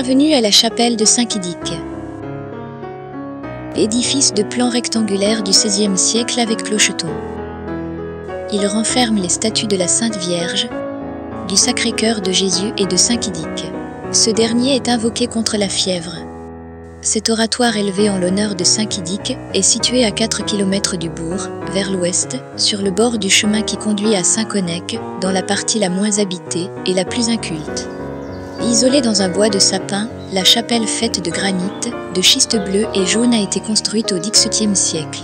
Bienvenue à la chapelle de Saint-Quidic. Édifice de plan rectangulaire du XVIe siècle avec clocheton. Il renferme les statues de la Sainte Vierge, du Sacré-Cœur de Jésus et de Saint-Quidic. Ce dernier est invoqué contre la fièvre. Cet oratoire élevé en l'honneur de Saint-Quidic est situé à 4 km du bourg, vers l'ouest, sur le bord du chemin qui conduit à Saint-Connec, dans la partie la moins habitée et la plus inculte. Isolée dans un bois de sapin, la chapelle faite de granit, de schiste bleu et jaune a été construite au XVIIe siècle.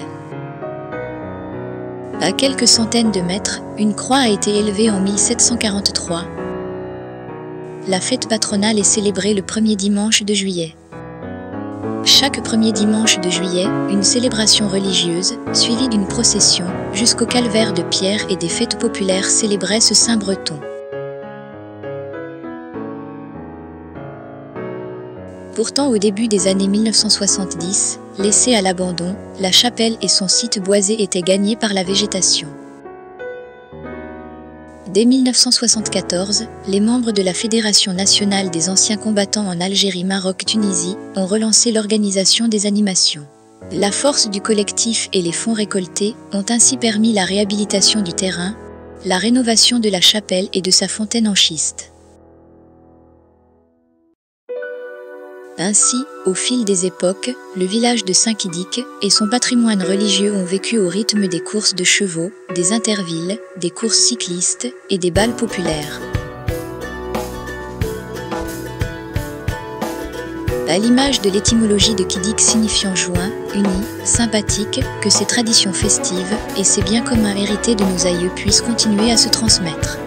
À quelques centaines de mètres, une croix a été élevée en 1743. La fête patronale est célébrée le premier dimanche de juillet. Chaque premier dimanche de juillet, une célébration religieuse, suivie d'une procession, jusqu'au calvaire de Pierre et des fêtes populaires célébraient ce saint breton. Pourtant, au début des années 1970, laissée à l'abandon, la chapelle et son site boisé étaient gagnés par la végétation. Dès 1974, les membres de la Fédération nationale des anciens combattants en Algérie, Maroc, Tunisie ont relancé l'organisation des animations. La force du collectif et les fonds récoltés ont ainsi permis la réhabilitation du terrain, la rénovation de la chapelle et de sa fontaine en schiste. Ainsi, au fil des époques, le village de Saint-Quidic et son patrimoine religieux ont vécu au rythme des courses de chevaux, des intervilles, des courses cyclistes et des bals populaires. À l'image de l'étymologie de Quidic signifiant joint, uni, sympathique, que ces traditions festives et ces biens communs hérités de nos aïeux puissent continuer à se transmettre.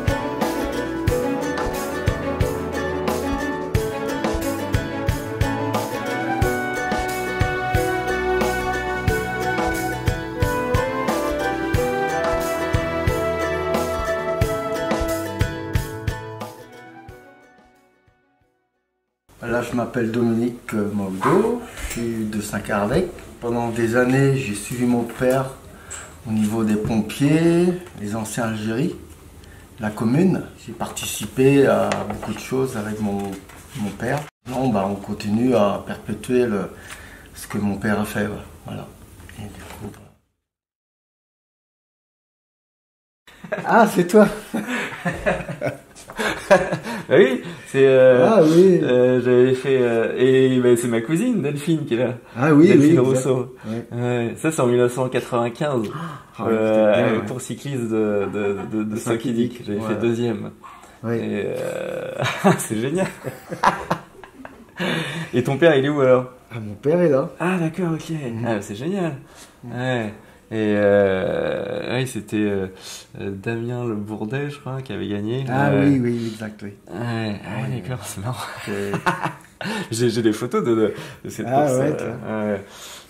Là, je m'appelle Dominique Maudo, je suis de Saint-Carlec. Pendant des années, j'ai suivi mon père au niveau des pompiers, les anciens Algérie, la commune. J'ai participé à beaucoup de choses avec mon père. Non, on continue à perpétuer ce que mon père a fait. Voilà. Et du coup, Ah, c'est toi. Oui, c'est Ah oui. j'avais fait et c'est ma cousine Delphine qui est là. Ah oui, Delphine oui, Rousseau. Ouais. Ça c'est en 1995. Ah, bien, ouais. Pour cycliste de Saint-Quidic, j'avais fait deuxième. Oui. Et c'est génial. Et ton père il est où alors? Ah, mon père est là. Ah d'accord, ok. Ah, c'est génial. Ouais. Et oui, c'était Damien Le Bourdet, je crois, qui avait gagné. Ah oui, oui, exact, oui. Ouais, d'accord, c'est marrant. J'ai des photos de cette course.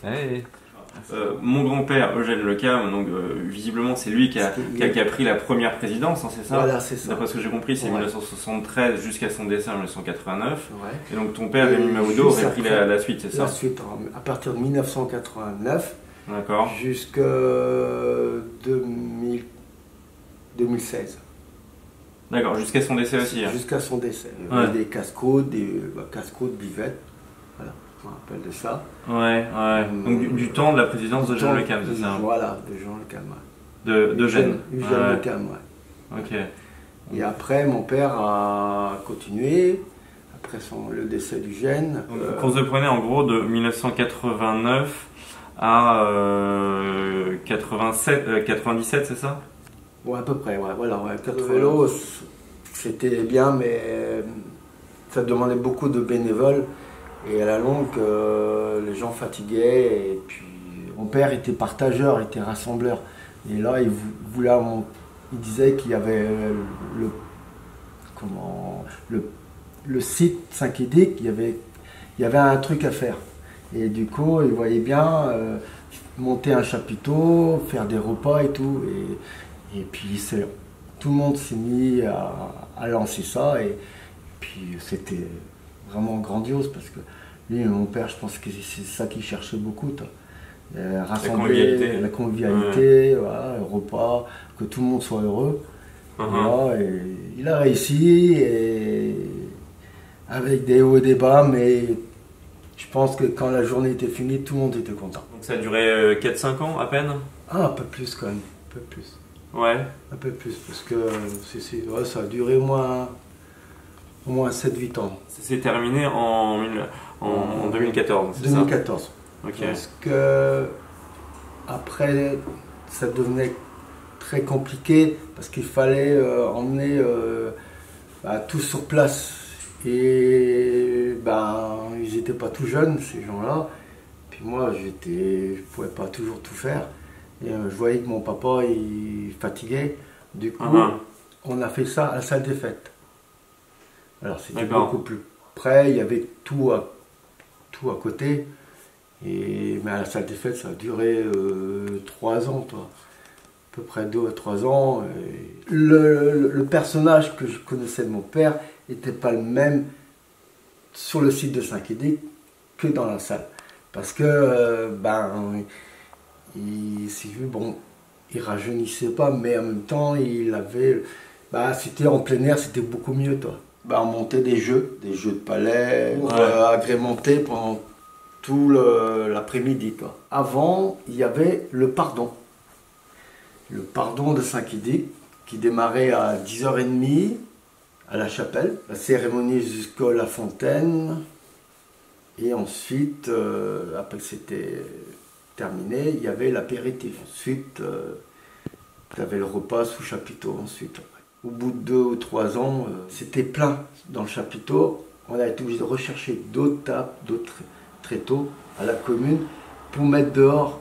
Ouais. Mon grand-père, Eugène Lecam, donc visiblement c'est lui qui a pris la première présidence, hein, c'est ça? Voilà, c'est ça. D'après ce que j'ai compris, c'est 1973 jusqu'à son décès en 1989. Ouais. Et donc ton père, Rémi Maodo, aurait pris la suite, c'est ça? La suite, à partir de 1989. D'accord. Jusqu'à 2016. D'accord, jusqu'à son décès aussi. Hein. Jusqu'à son décès. Il y avait des casse-côtes, bivettes. Voilà, on rappelle de ça. Ouais. Donc du temps de la présidence de Jean Le Cam, c'est ça? Voilà, de Jean Le Cam. Eugène Le Cam, ouais. Ok. Et après, mon père a continué. Après le décès du gène. Course de Prenay, en gros, de 1989 à 97, c'est ça? Ouais, à peu près, ouais, voilà. Ouais. Le vélo, c'était bien, mais ça demandait beaucoup de bénévoles. Et à la longue, les gens fatiguaient. Et puis, mon père était partageur, était rassembleur. Et là, il disait qu'il y avait le site Saint-Quidic, il y avait un truc à faire. Et du coup, il voyait bien monter un chapiteau, faire des repas et tout. Et puis, tout le monde s'est mis à lancer ça. Et puis, c'était vraiment grandiose parce que lui, mon père, je pense que c'est ça qu'il cherchait beaucoup. Rassembler, la convivialité, voilà, le repas, que tout le monde soit heureux. Voilà, et il a réussi. Et avec des hauts et des bas, mais je pense que quand la journée était finie, tout le monde était content. Donc ça a duré 4-5 ans à peine? Ah, un peu plus quand même, un peu plus. Ouais. Un peu plus, parce que ouais, ça a duré au moins 7-8 ans. Ça s'est terminé en 2014, c'est ça? 2014. Ok. Parce que après, ça devenait très compliqué, parce qu'il fallait emmener tout sur place. Et ils n'étaient pas tout jeunes, ces gens-là. Puis moi, je pouvais pas toujours tout faire. Et je voyais que mon papa, il fatiguait. Du coup, on a fait ça à la salle des fêtes. Alors, c'était beaucoup plus près, il y avait tout à côté. Mais à la salle des fêtes, ça a duré 3 ans, toi. À peu près 2 à 3 ans. Le personnage que je connaissais de mon père n'était pas le même sur le site de Saint-Quidic que dans la salle. Parce que, il rajeunissait pas, mais en même temps, il avait... c'était en plein air, c'était beaucoup mieux, toi. On montait des jeux de palais, agrémentés pendant tout l'après-midi, quoi. Avant, il y avait le pardon. Le pardon de Saint-Quidic, qui démarrait à 10h30 à la chapelle. La cérémonie jusqu'à la fontaine. Et ensuite, après que c'était terminé, il y avait l'apéritif. Ensuite, tu avais le repas sous chapiteau. Ensuite, au bout de 2 ou 3 ans, c'était plein dans le chapiteau. On a été obligé de rechercher d'autres tables, d'autres tréteaux à la commune pour mettre dehors.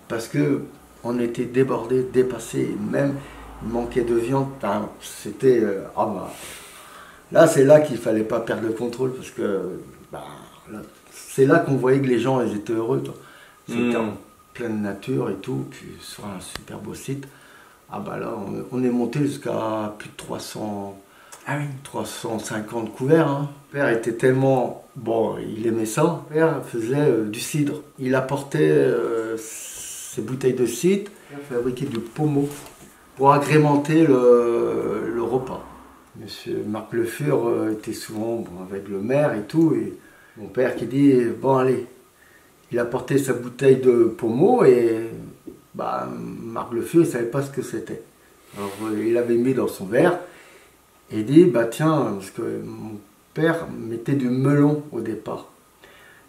Parce que on était débordés, dépassés, même il manquait de viande. C'était... là, c'est là qu'il ne fallait pas perdre le contrôle, parce que c'est là qu'on voyait que les gens ils étaient heureux. C'était en pleine nature et tout, puis sur un super beau site. Là, on est monté jusqu'à plus de 350 couverts. Mon père était tellement... il aimait ça. Mon père faisait du cidre. Il apportait ses bouteilles de cidre, il fabriquait du pommeau pour agrémenter le repas. Monsieur Marc Le Fur était souvent avec le maire et tout. Et mon père qui dit, allez, il apportait sa bouteille de pommeau et Marc Le Fur, il ne savait pas ce que c'était. Alors il avait mis dans son verre et il dit, tiens, parce que mon père mettait du melon au départ.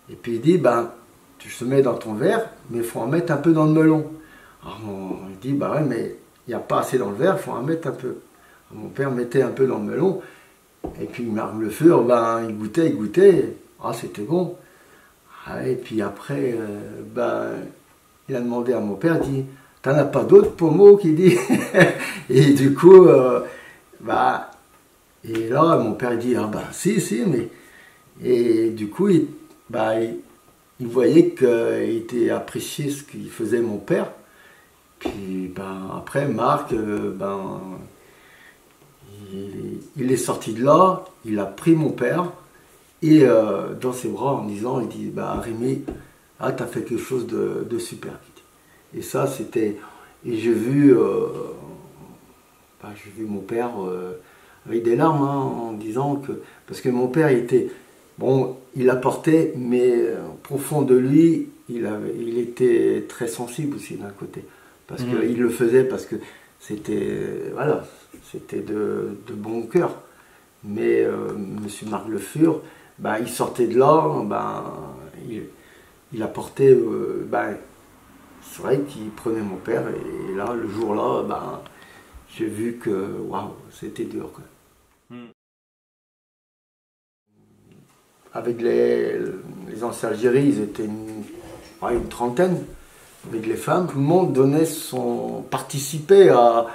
Et puis il dit, tu te mets dans ton verre, mais il faut en mettre un peu dans le melon. Alors il dit, ouais, mais il n'y a pas assez dans le verre, il faut en mettre un peu. Mon père mettait un peu dans le melon, et puis Marc Le Fur, il goûtait, c'était bon. Et puis après, il a demandé à mon père, il dit, t'en as pas d'autres pommeaux, qui dit. Et du coup, et là, mon père dit, si, mais... Et du coup, il voyait qu'il était apprécié ce qu'il faisait mon père. Puis après, Marc, il est sorti de là, il a pris mon père et dans ses bras en disant, il dit, Rémi, t'as fait quelque chose de super. Et ça, c'était... Et j'ai vu mon père avec des larmes en disant que... Parce que mon père, il apportait, mais au profond de lui, il était très sensible aussi d'un côté. Parce qu'il le faisait parce que c'était de bon cœur. Mais monsieur Marc Le Fur, il sortait de là, il apportait... c'est vrai qu'il prenait mon père et là, le jour-là, j'ai vu que waouh, c'était dur, quoi. Avec les anciens Algérie, ils étaient une trentaine. Avec les femmes, tout le monde participait à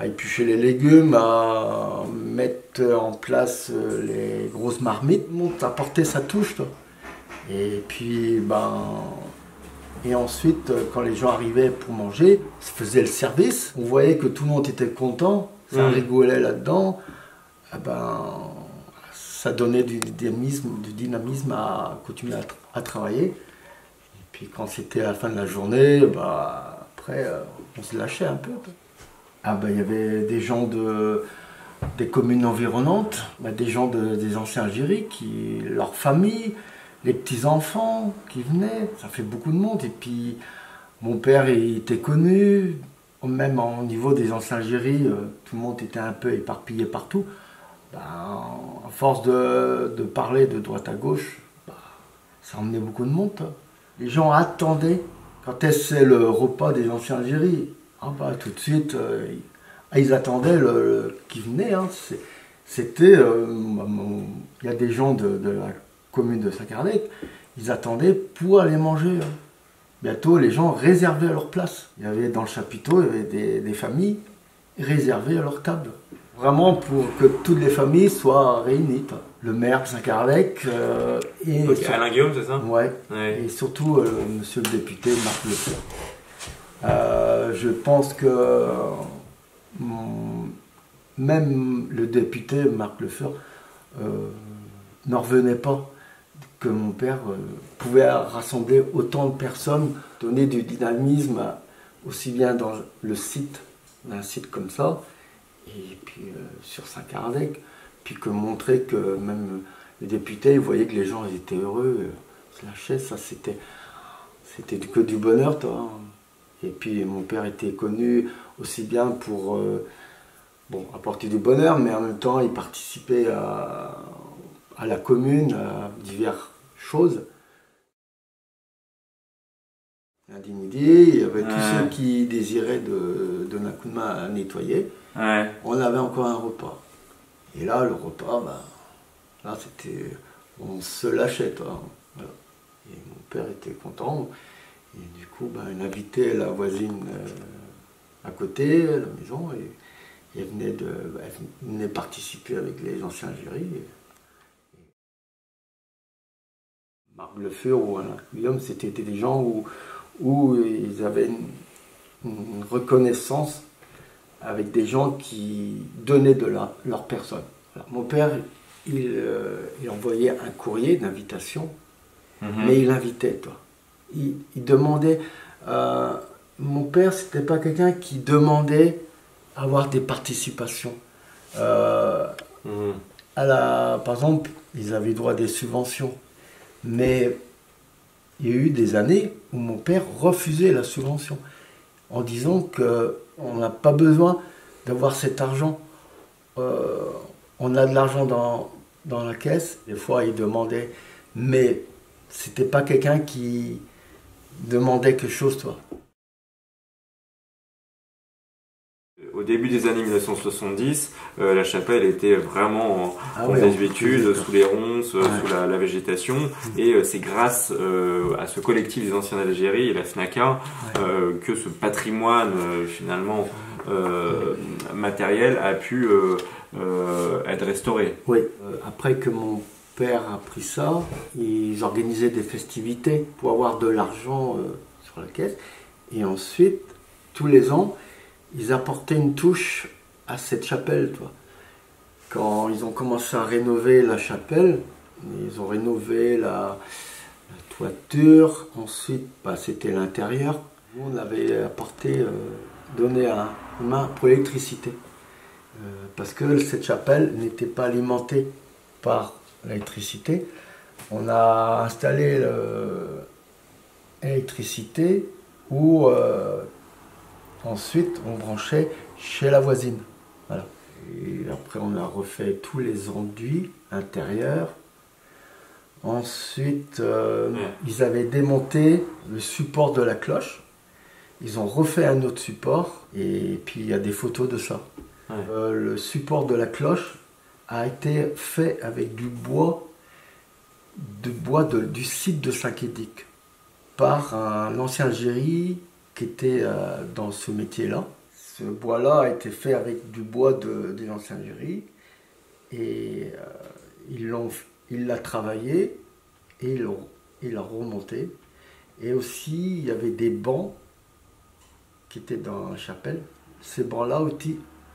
éplucher les légumes, à mettre en place les grosses marmites. Tout le monde apportait sa touche, toi. Et puis, et ensuite, quand les gens arrivaient pour manger, ça faisait le service. On voyait que tout le monde était content, ça rigolait là-dedans. Ça donnait du dynamisme à continuer à travailler. Et puis quand c'était à la fin de la journée, après, on se lâchait un peu. Il y avait des gens des communes environnantes, des gens des anciens Algérie, leurs familles, les petits-enfants qui venaient, ça fait beaucoup de monde. Et puis mon père il était connu, même au niveau des anciens Algérie, tout le monde était un peu éparpillé partout. À force de parler de droite à gauche, ça emmenait beaucoup de monde. Les gens attendaient, quand c'est le repas des anciens Algérie, tout de suite, ils attendaient qui venait. C'était, il y a des gens de la commune de Saint-Kardec, ils attendaient pour aller manger. Bientôt, les gens réservaient leur place. Il y avait dans le chapiteau, il y avait des familles réservées à leur table. Vraiment pour que toutes les familles soient réunies. Le maire de Saint-Kardec et... Alain Guillaume, c'est ça? Ouais. Et surtout monsieur le député Marc Lefeur. Je pense que même le député Marc Lefeur n'en revenait pas que mon père pouvait rassembler autant de personnes, donner du dynamisme aussi bien dans le site, un site comme ça, et puis sur Saint-Kardec, puis que montrer que même les députés voyaient que les gens étaient heureux, se lâchaient, ça c'était que du bonheur, toi. Et puis mon père était connu aussi bien pour apporter du bonheur, mais en même temps il participait à la commune, à diverses choses. Lundi midi, il y avait tous ceux qui désiraient donner un coup de main à nettoyer. On avait encore un repas. Et là, le repas, là c'était, on se lâchait, toi. Voilà. Et mon père était content. Et du coup, il invitait la voisine à côté, à la maison, et elle venait participer avec les anciens Algérie. Marc Lefeur ou Alain Guillaume, c'était des gens où ils avaient une reconnaissance avec des gens qui donnaient de leur personne. Alors, mon père, il envoyait un courrier d'invitation, mais il invitait, toi. Il demandait... mon père, c'était pas quelqu'un qui demandait à avoir des participations. Par exemple, ils avaient droit à des subventions. Mais il y a eu des années où mon père refusait la subvention en disant qu'on n'a pas besoin d'avoir cet argent. On a de l'argent dans la caisse. Des fois, il demandait, mais c'était pas quelqu'un qui demandait quelque chose, toi. Au début des années 1970, la chapelle était vraiment en désuétude, sous les ronces, sous la végétation. Et c'est grâce à ce collectif des anciens d'Algérie et la FNACA que ce patrimoine finalement matériel a pu être restauré. Oui, après que mon père a pris ça, ils organisaient des festivités pour avoir de l'argent sur la caisse. Et ensuite, tous les ans, ils apportaient une touche à cette chapelle, toi. Quand ils ont commencé à rénover la chapelle, ils ont rénové la toiture, ensuite c'était l'intérieur. On avait apporté, donné un coup de main pour l'électricité. Parce que cette chapelle n'était pas alimentée par l'électricité. On a installé l'électricité où ensuite on branchait chez la voisine. Voilà. Et après on a refait tous les enduits intérieurs. Ensuite ils avaient démonté le support de la cloche. Ils ont refait un autre support et puis il y a des photos de ça. Le support de la cloche a été fait avec du bois du site de Saint-Kédic par un ancien Algérie qui était dans ce métier-là. Ce bois-là a été fait avec du bois des anciens Algérie et il l'a travaillé et il l'a remonté. Et aussi, il y avait des bancs qui étaient dans la chapelle. Ces bancs-là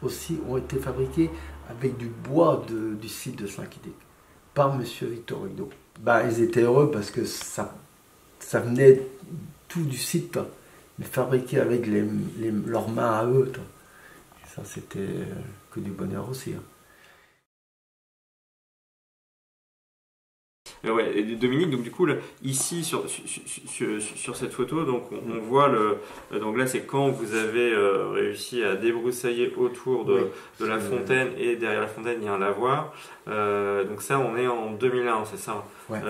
aussi ont été fabriqués avec du bois du site de Saint-Kédic par M. Victor Hugo. Ils étaient heureux parce que ça venait tout du site, mais fabriqué avec leurs mains à eux. Et ça, c'était que du bonheur aussi. Ouais, et Dominique, donc du coup, là, ici sur cette photo, donc on voit donc là c'est quand vous avez réussi à débroussailler autour de la fontaine, et derrière la fontaine il y a un lavoir. Donc ça, on est en 2001, c'est ça. Ouais.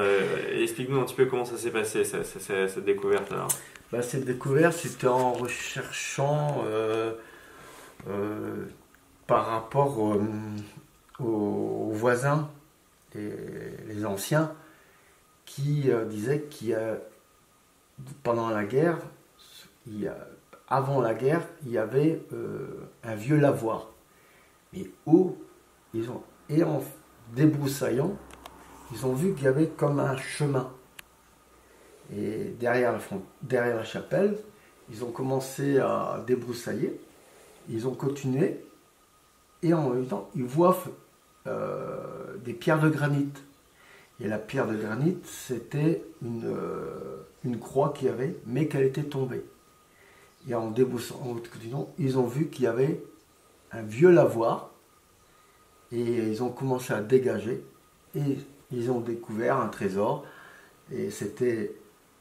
Explique-nous un petit peu comment ça s'est passé, cette découverte alors. Cette découverte, c'était en recherchant par rapport aux voisins, les anciens, qui disaient pendant la guerre, avant la guerre, il y avait un vieux lavoir. Et en débroussaillant, ils ont vu qu'il y avait comme un chemin. Et derrière la chapelle, ils ont commencé à débroussailler, ils ont continué, et en même temps, ils voient des pierres de granit. Et la pierre de granit, c'était une croix qu'il y avait, mais qu'elle était tombée. Et en continuant, ils ont vu qu'il y avait un vieux lavoir, et ils ont commencé à dégager, et ils ont découvert un trésor, et c'était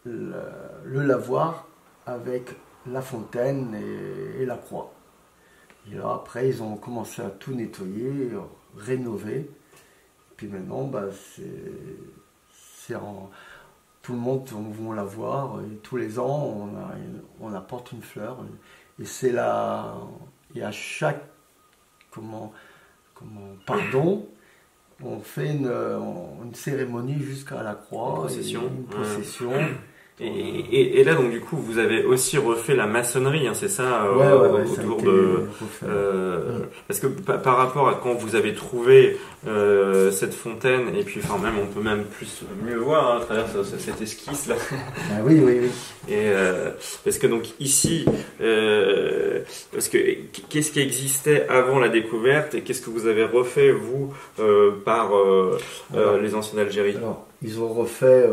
le lavoir avec la fontaine et la croix. Et là, après, ils ont commencé à tout nettoyer, rénover. Puis maintenant, tout le monde va la voir. Et tous les ans, on apporte une fleur. Et c'est là, et à chaque pardon, on fait une cérémonie jusqu'à la croix, une procession. Et là, donc du coup, vous avez aussi refait la maçonnerie, hein, c'est ça, autour parce que par rapport à quand vous avez trouvé cette fontaine, et puis enfin même on peut même mieux voir à travers cette esquisse là. Ah oui. Et parce que donc ici, parce que qu'est-ce qui existait avant la découverte, et qu'est-ce que vous avez refait vous par les anciens d'Algérie? Alors, ils ont refait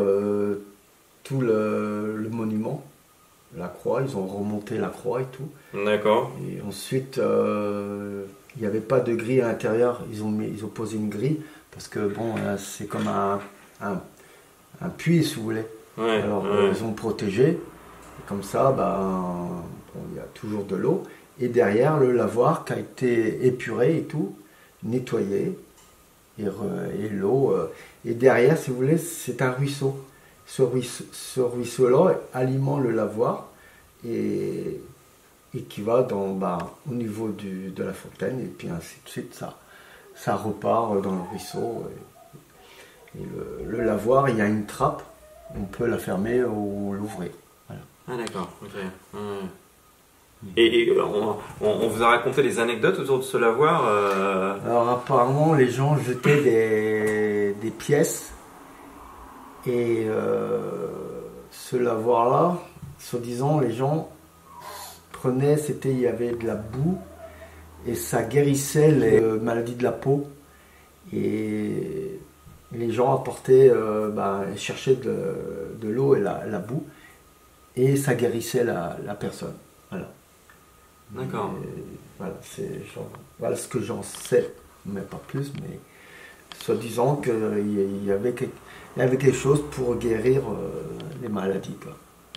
tout le monument, la croix, ils ont remonté la croix et tout. D'accord. Et ensuite, il n'y avait pas de grille à l'intérieur, ils ont posé une grille, parce que bon, c'est comme un puits, si vous voulez. Ouais, alors, ils ont protégé, et comme ça, il y a toujours de l'eau. Et derrière, le lavoir qui a été épuré et tout, nettoyé, et l'eau. Et derrière, si vous voulez, c'est un ruisseau. Ce ruisseau-là alimente le lavoir et qui va au niveau de la fontaine, et puis ainsi de suite, ça repart dans le ruisseau. Et le lavoir, il y a une trappe, on peut la fermer ou l'ouvrir. Voilà. Ah d'accord, ok. Et on vous a raconté des anecdotes autour de ce lavoir Alors apparemment, les gens jetaient des pièces. Et ce lavoir-là, soi-disant, les gens prenaient, il y avait de la boue, et ça guérissait les maladies de la peau. Et les gens apportaient, cherchaient de l'eau et la boue, et ça guérissait la personne. Voilà. D'accord. Voilà ce que j'en sais, mais pas plus, mais soi-disant qu'il y avait quelque chose pour guérir les maladies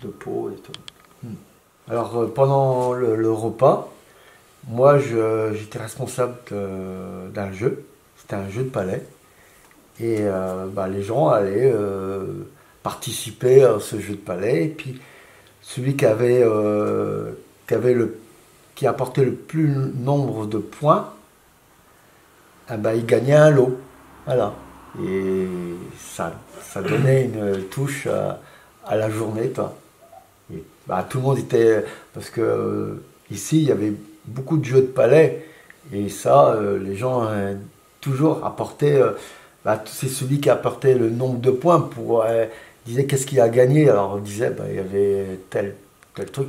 de peau et tout. Alors pendant le repas, moi j'étais responsable d'un jeu, c'était un jeu de palais, et les gens allaient participer à ce jeu de palais, et puis celui qui apportait le plus nombre de points, il gagnait un lot. Voilà. Et ça donnait une touche à la journée. Et, tout le monde était... Parce que ici, il y avait beaucoup de jeux de palais. Et ça, les gens toujours apportaient... c'est celui qui apportait le nombre de points disait qu'est-ce qu'il a gagné. Alors on disait, il y avait tel truc.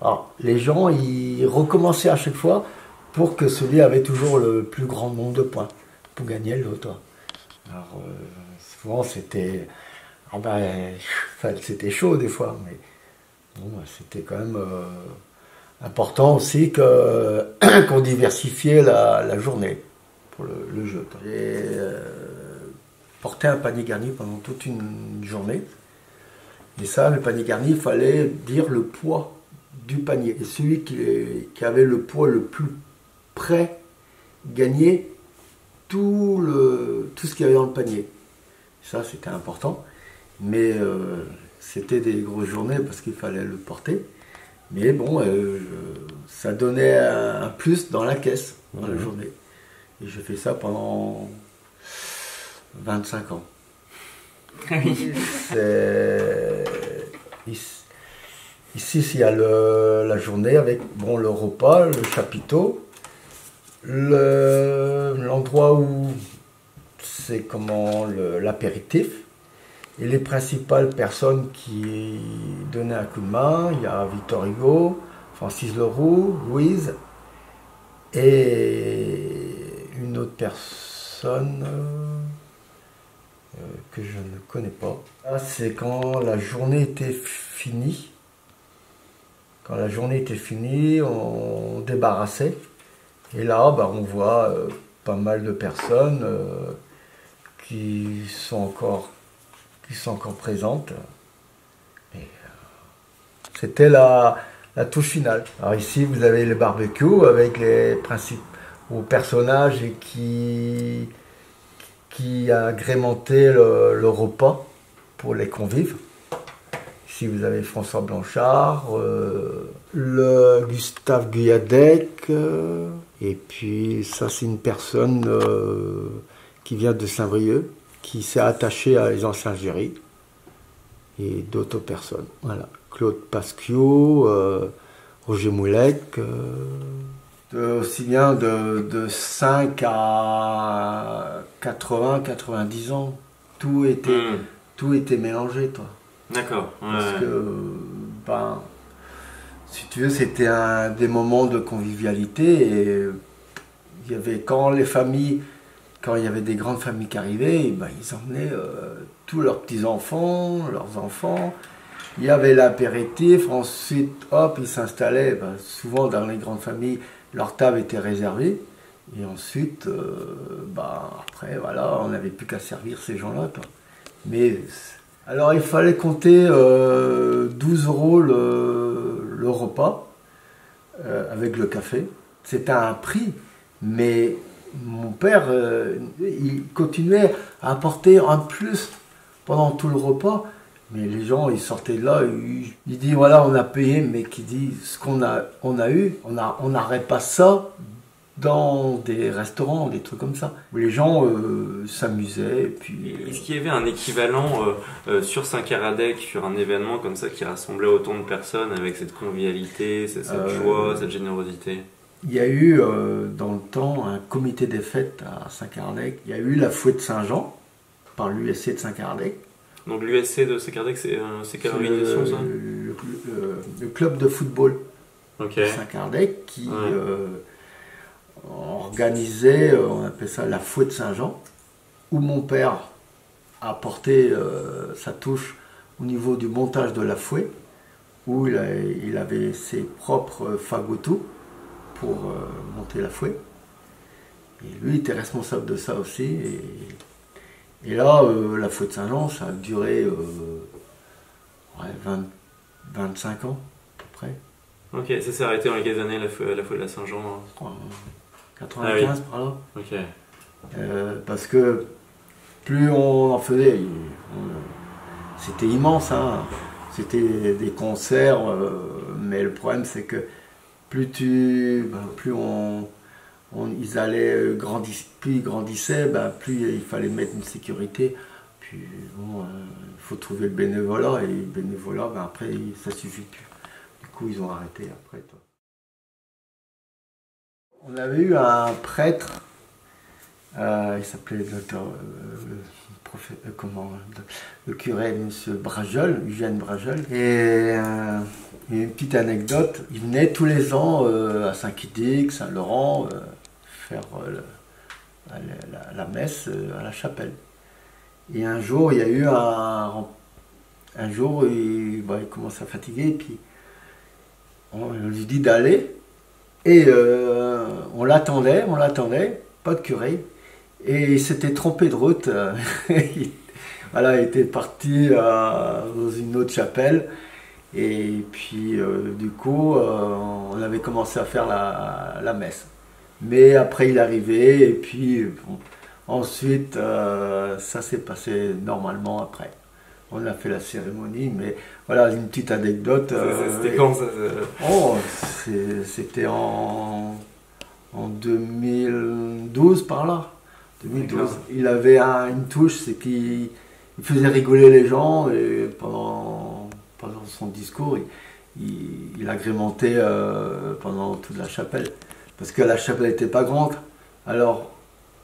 Alors les gens, ils recommençaient à chaque fois pour que celui avait toujours le plus grand nombre de points pour gagner le lot. Alors, souvent c'était c'était chaud des fois, mais bon, c'était quand même important aussi qu'on diversifiait la journée pour le jeu. Et porter un panier garni pendant toute une journée. Et ça, le panier garni, il fallait dire le poids du panier. Et celui qui avait le poids le plus près gagnait tout ce qu'il y avait dans le panier. Ça, c'était important. Mais c'était des grosses journées parce qu'il fallait le porter. Mais bon, ça donnait un plus dans la caisse, dans la journée. Et j'ai fait ça pendant 25 ans. Ici, il y a la journée avec le repas, le chapiteau, l'endroit où c'est l'apéritif. Et les principales personnes qui donnaient un coup de main, il y a Victor Hugo, Francis Leroux, Louise, et une autre personne que je ne connais pas. C'est quand la journée était finie. Quand la journée était finie, on débarrassait. Et là, on voit pas mal de personnes qui sont encore présentes. C'était la touche finale. Alors ici, vous avez le barbecue avec les principaux personnages qui agrémentaient le repas pour les convives. Ici, vous avez François Blanchard, le Gustave Guyadec, et puis ça, c'est une personne qui vient de Saint-Brieuc, qui s'est attachée à les anciens Algérie, et d'autres personnes. Voilà. Claude Pasquiau, Roger Moulec. Aussi bien de 5 à 80, 90 ans. Tout était mélangé, toi. D'accord. Parce que, si tu veux, c'était des moments de convivialité. Et il y avait, quand il y avait des grandes familles qui arrivaient, ils emmenaient tous leurs petits-enfants, leurs enfants. Il y avait l'apéritif, ensuite, hop, ils s'installaient. Souvent, dans les grandes familles, leur table était réservée. Et ensuite, après, voilà, on n'avait plus qu'à servir ces gens-là. Mais, alors, il fallait compter 12 € le repas, avec le café. C'était un prix, mais mon père, il continuait à apporter un plus pendant tout le repas. Mais les gens, ils sortaient de là, ils disent voilà, on a payé, mais qui dit ce qu'on a eu, on n'aurait pas ça dans des restaurants, des trucs comme ça, où les gens s'amusaient. Est-ce qu'il y avait un équivalent sur Saint-Caradec, sur un événement comme ça qui rassemblait autant de personnes avec cette convivialité, cette joie, cette générosité? Il y a eu dans le temps un comité des fêtes à Saint-Caradec. Il y a eu la Fouette Saint-Jean par l'USC de Saint-Caradec. Donc l'USC de Saint-Caradec, c'est quelle organisation ça? Le club de football de Saint-Caradec qui organisait, on appelait ça la Fouette Saint-Jean, où mon père a apporté sa touche au niveau du montage de la fouet, où il avait ses propres fagots pour monter la fouet. Et lui, il était responsable de ça aussi. Et là, la Fouette de Saint-Jean, ça a duré 25 ans, à peu près. Ok, ça s'est arrêté dans quelles années, la Fouette de la Saint-Jean? 95, par là. Ok. Parce que plus on en faisait, c'était immense, hein. C'était des concerts, mais le problème c'est que plus ils allaient plus ils grandissaient, plus il fallait mettre une sécurité. Puis il faut trouver le bénévolat, et le bénévolat, après ça suffit plus. Du coup ils ont arrêté après. On avait eu un prêtre, il s'appelait le curé, M. Brajol, Eugène Brajol. Et une petite anecdote, il venait tous les ans à Saint-Quidic, Saint-Laurent, faire la messe à la chapelle. Et un jour, il y a eu un jour, il commence à fatiguer, et puis on lui dit d'aller. Et on l'attendait, pas de curé. Et il s'était trompé de route. Voilà, il était parti dans une autre chapelle. Et puis, du coup, on avait commencé à faire la messe. Mais après, il arrivait. Et puis, bon, ensuite, ça s'est passé normalement après. On a fait la cérémonie. Mais voilà, une petite anecdote. C'était quand ça Oh, c'était en 2012 par là. 2012. Il avait une touche, c'est qu'il faisait rigoler les gens et pendant son discours, il agrémentait pendant toute la chapelle. Parce que la chapelle n'était pas grande. Alors,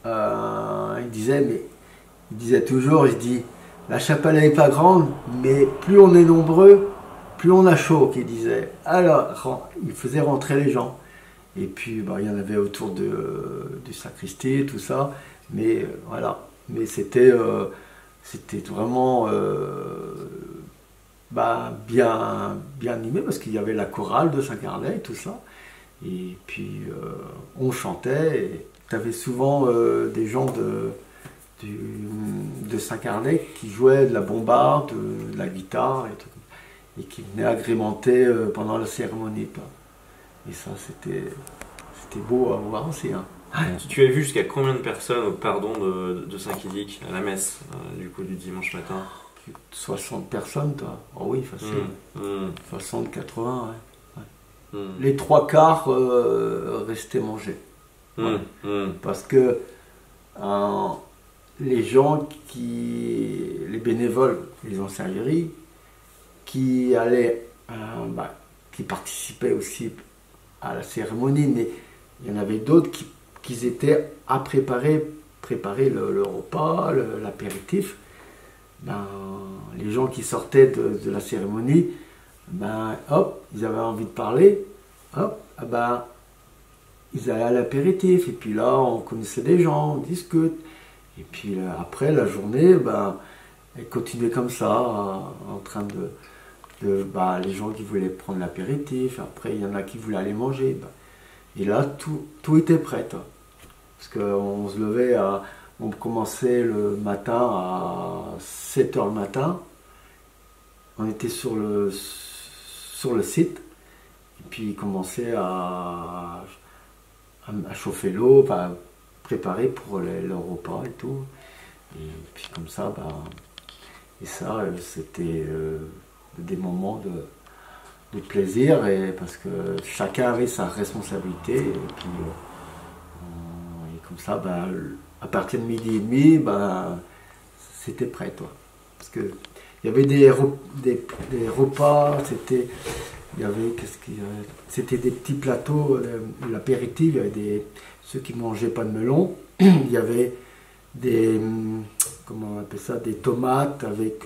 il disait toujours, il dit, la chapelle n'est pas grande, mais plus on est nombreux, plus on a chaud, qu'il disait. Alors, il faisait rentrer les gens. Et puis, il y en avait autour du sacristie, tout ça. Mais voilà, mais c'était vraiment bien animé parce qu'il y avait la chorale de Saint-Carlet, tout ça. Et puis on chantait. Et tu avais souvent des gens de Saint-Carlet qui jouaient de la bombarde, de la guitare et qui venaient agrémenter pendant la cérémonie. Et ça, c'était beau à voir aussi. Hein. Tu as vu jusqu'à combien de personnes au pardon de Saint-Quidic à la messe du coup du dimanche matin? 60 personnes, toi. Oh oui, facile. 60, 80, ouais. Les trois quarts restaient mangés. Parce que les gens les bénévoles, les enseignants, qui allaient, qui participaient aussi à la cérémonie, mais il y en avait d'autres qui étaient à préparer le repas, l'apéritif. Les gens qui sortaient de la cérémonie, hop, ils avaient envie de parler, hop, ils allaient à l'apéritif, et puis là, on connaissait des gens, on discute, et puis après, la journée, elle continuait comme ça, en train les gens qui voulaient prendre l'apéritif, après, il y en a qui voulaient aller manger, et là, tout était prêt, hein. Parce qu'on se levait, on commençait le matin à 7h le matin. On était sur le site. Et puis il commençait à chauffer l'eau, préparer pour le repas et tout. Et puis comme ça, et ça, c'était des moments de plaisir, parce que chacun avait sa responsabilité. Et puis, comme ça, à partir de midi et demi, c'était prêt, toi. Parce que il y avait des repas, c'était des petits plateaux, l'apéritif, il y avait ceux qui mangeaient pas de melon, il y avait comment on appelle ça, des tomates avec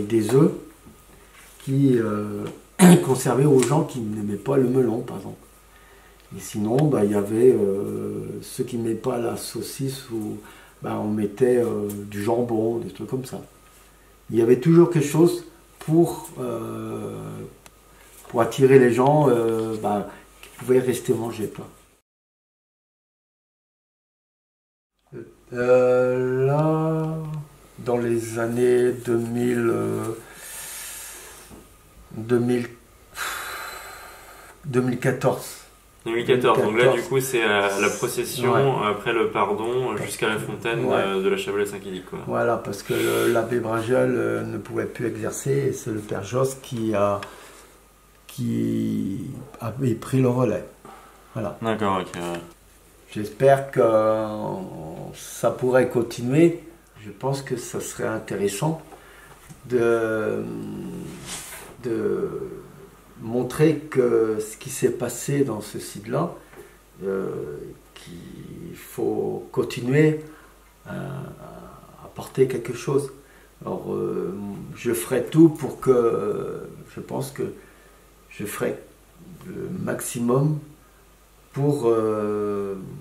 des œufs qui conservaient aux gens qui n'aimaient pas le melon, par exemple. Et sinon, il y avait ceux qui n'aimaient pas la saucisse, où on mettait du jambon, des trucs comme ça. Il y avait toujours quelque chose pour attirer les gens qui pouvaient rester manger, quoi. Là, dans les années 2014. 2014, donc là du coup c'est la procession après le pardon jusqu'à la fontaine de la Chapelle Saint-Quidic. Voilà, parce que l'abbé Bringel ne pouvait plus exercer et c'est le père Josse qui avait pris le relais. Voilà. D'accord, ok. J'espère que ça pourrait continuer. Je pense que ça serait intéressant de montrer que ce qui s'est passé dans ce site-là, qu'il faut continuer à apporter quelque chose. Alors, je ferai tout pour que, je pense que je ferai le maximum pour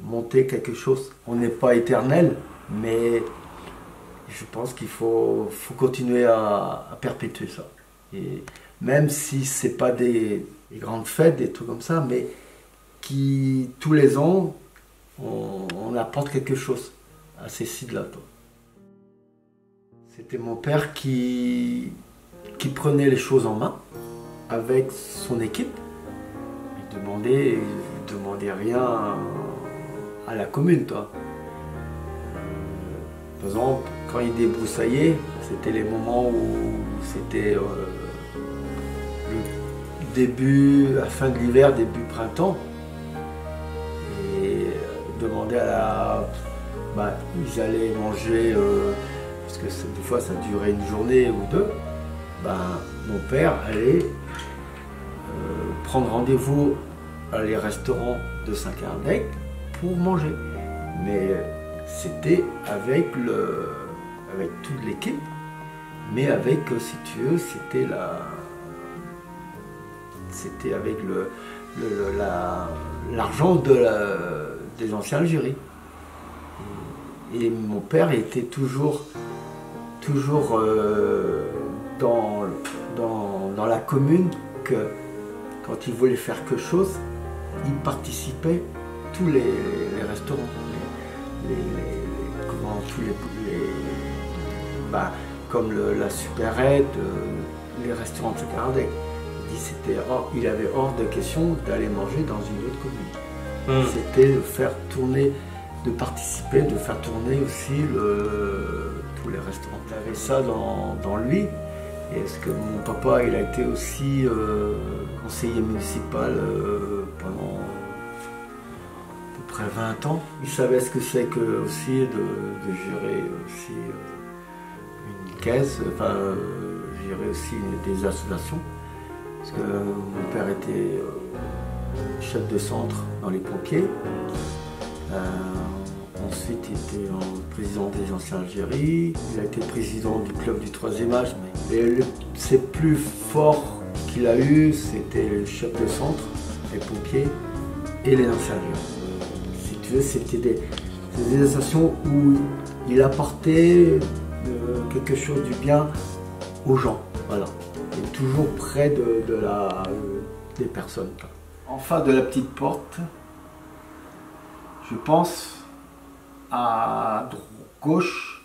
monter quelque chose. On n'est pas éternel, mais je pense qu'il faut continuer à perpétuer ça. Et même si ce n'est pas des grandes fêtes, des trucs comme ça, mais qui, tous les ans, on apporte quelque chose à ces sites-là. C'était mon père qui prenait les choses en main avec son équipe. Il demandait rien à la commune, toi. Par exemple, quand il débroussaillait, c'était les moments où c'était le début, la fin de l'hiver, début printemps. Et demandait ils allaient manger, parce que des fois ça durait une journée ou deux. Mon père allait prendre rendez-vous à les restaurants de Saint-Cardec pour manger. Mais c'était avec toute l'équipe, mais avec, si tu veux, c'était avec l'argent des anciens Algérie. Et mon père était toujours dans la commune, que quand il voulait faire quelque chose, il participait tous les restaurants, comme la supérette, les restaurants de Saint-Cardec. Il avait hors de question d'aller manger dans une autre commune. C'était de faire tourner, de participer, de faire tourner aussi tous les restaurants. Il avait ça dans lui. Et est-ce que mon papa, il a été aussi conseiller municipal pendant à peu près 20 ans. Il savait ce que c'est que aussi de gérer aussi une caisse, gérer aussi des associations. Parce que mon père était chef de centre dans les pompiers. Ensuite, il était président des anciens Algérie. Il a été président du club du 3e âge. Mais ses plus forts qu'il a eu, c'était le chef de centre, les pompiers et les anciens Algérie. Si tu veux, c'était des associations où il apportait quelque chose du bien aux gens. Voilà. Et toujours près des personnes. En face de la petite porte, je pense à gauche,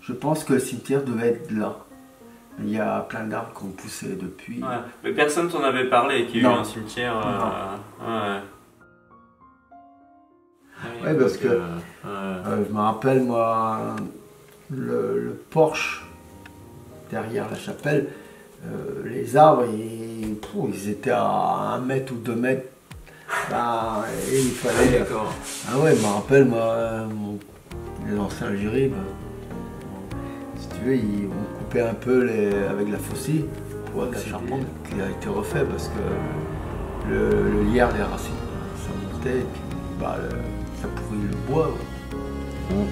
je pense que le cimetière devait être là. Il y a plein d'arbres qui ont poussé depuis. Ouais, mais personne t'en avait parlé qu'il y a eu un cimetière. Ouais, parce que je me rappelle, moi, le porche derrière la chapelle, les arbres, ils étaient à 1 mètre ou 2 mètres. Et il fallait. Ah ouais, je me rappelle, moi, les anciens Algérie, si tu veux, on coupait un peu avec la faucille pour la charpente qui a été refait parce que le lierre, les racines, ça montait et puis ça pourrit le bois. Ouais.